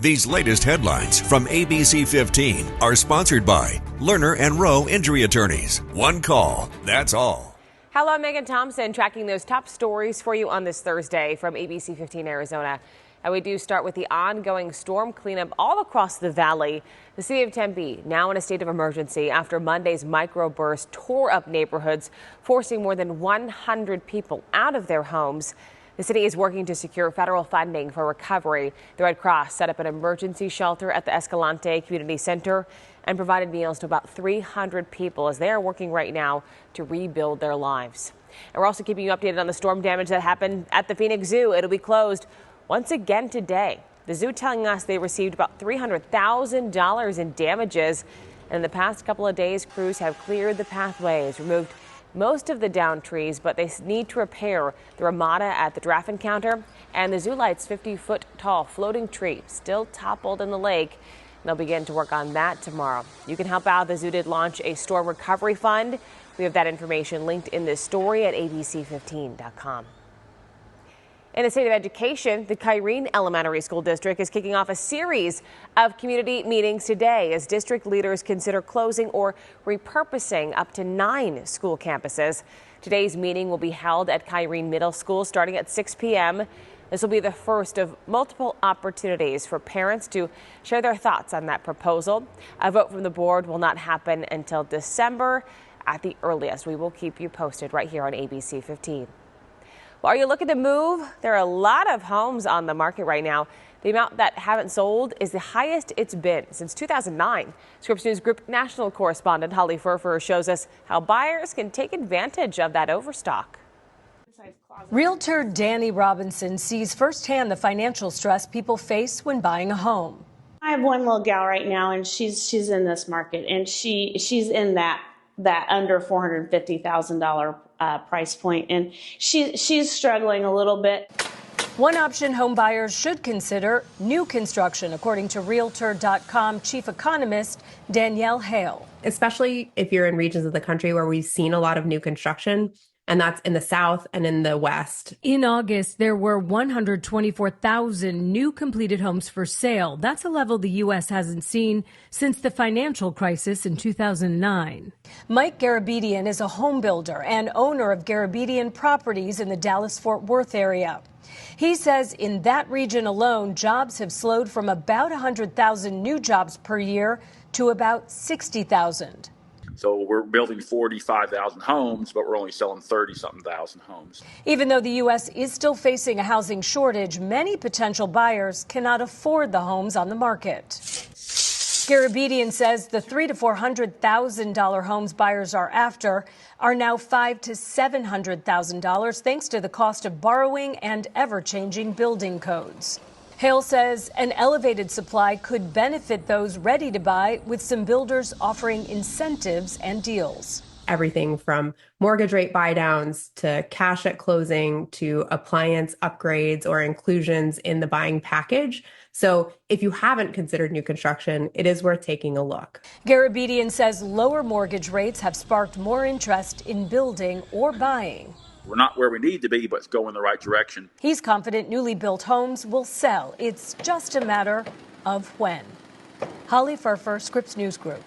These latest headlines from ABC15 are sponsored by Lerner and Rowe Injury Attorneys. One call, that's all. Hello, I'm Megan Thompson, tracking those top stories for you on this Thursday from ABC15 Arizona. And we do start with the ongoing storm cleanup all across the valley. The city of Tempe now in a state of emergency after Monday's microburst tore up neighborhoods, forcing more than 100 people out of their homes. The city is working to secure federal funding for recovery. The Red Cross set up an emergency shelter at the Escalante Community Center and provided meals to about 300 people as they are working right now to rebuild their lives. And we're also keeping you updated on the storm damage that happened at the Phoenix Zoo. It'll be closed once again today. The zoo telling us they received about $300,000 in damages. And in the past couple of days, crews have cleared the pathways, removed most of the downed trees, but they need to repair the ramada at the giraffe encounter, and the zoo light's 50-foot tall floating tree still toppled in the lake. They'll begin to work on that tomorrow. You can help out. The zoo did launch a storm recovery fund. We have that information linked in this story at abc15.com. In the state of education, the Kyrene Elementary School District is kicking off a series of community meetings today as district leaders consider closing or repurposing up to 9 school campuses. Today's meeting will be held at Kyrene Middle School starting at 6 p.m. This will be the first of multiple opportunities for parents to share their thoughts on that proposal. A vote from the board will not happen until December at the earliest. We will keep you posted right here on ABC 15. Well, are you looking to move? There are a lot of homes on the market right now. The amount that haven't sold is the highest it's been since 2009. Scripps News Group national correspondent Holly Furfer shows us how buyers can take advantage of that overstock. Realtor Danny Robinson sees firsthand the financial stress people face when buying a home. I have one little gal right now, and she's in this market, and she's in that under $450,000 price point, and she's struggling a little bit. One option home buyers should consider: new construction, according to Realtor.com chief economist Danielle Hale. Especially if you're in regions of the country where we've seen a lot of new construction, and that's in the South and in the West. In August, there were 124,000 new completed homes for sale. That's a level the U.S. hasn't seen since the financial crisis in 2009. Mike Garabedian is a home builder and owner of Garabedian Properties in the Dallas-Fort Worth area. He says in that region alone, jobs have slowed from about 100,000 new jobs per year to about 60,000. So we're building 45,000 homes, but we're only selling 30-something thousand homes. Even though the U.S. is still facing a housing shortage, many potential buyers cannot afford the homes on the market. Garabedian says the $300,000 to $400,000 homes buyers are after are now $500,000 to $700,000 thanks to the cost of borrowing and ever-changing building codes. Hale says an elevated supply could benefit those ready to buy, with some builders offering incentives and deals. Everything from mortgage rate buydowns to cash at closing to appliance upgrades or inclusions in the buying package. So if you haven't considered new construction, it is worth taking a look. Garabedian says lower mortgage rates have sparked more interest in building or buying. We're not where we need to be, but it's going in the right direction. He's confident newly built homes will sell. It's just a matter of when. Holly Furfer, Scripps News Group.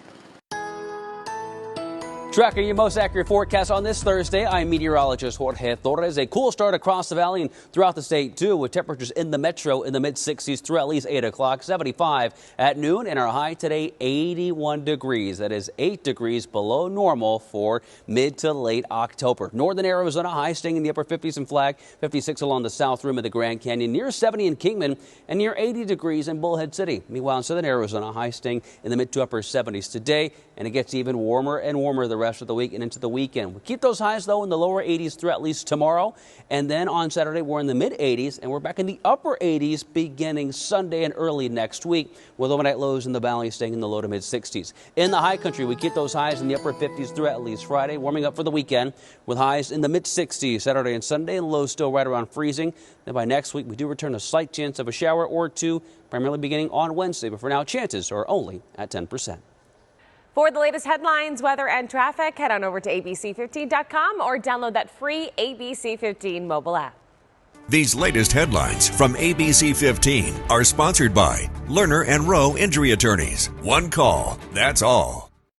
Tracking your most accurate forecast on this Thursday, I'm meteorologist Jorge Torres. A cool start across the valley and throughout the state, too, with temperatures in the metro in the mid-60s through at least 8 o'clock, 75 at noon, and our high today, 81 degrees. That is 8 degrees below normal for mid to late October. Northern Arizona, high staying in the upper 50s in Flag, 56 along the south rim of the Grand Canyon, near 70 in Kingman, and near 80 degrees in Bullhead City. Meanwhile, in southern Arizona, high staying in the mid to upper 70s today, and it gets even warmer and warmer the rest of the week and into the weekend. We keep those highs, though, in the lower 80s through at least tomorrow. And then on Saturday, we're in the mid-80s, and we're back in the upper 80s beginning Sunday and early next week, with overnight lows in the valley staying in the low to mid-60s. In the high country, we keep those highs in the upper 50s through at least Friday, warming up for the weekend with highs in the mid-60s Saturday and Sunday, and lows still right around freezing. Then by next week, we do return a slight chance of a shower or two, primarily beginning on Wednesday, but for now, chances are only at 10%. For the latest headlines, weather, and traffic, head on over to abc15.com or download that free ABC15 mobile app. These latest headlines from ABC15 are sponsored by Lerner and Rowe Injury Attorneys. One call, that's all.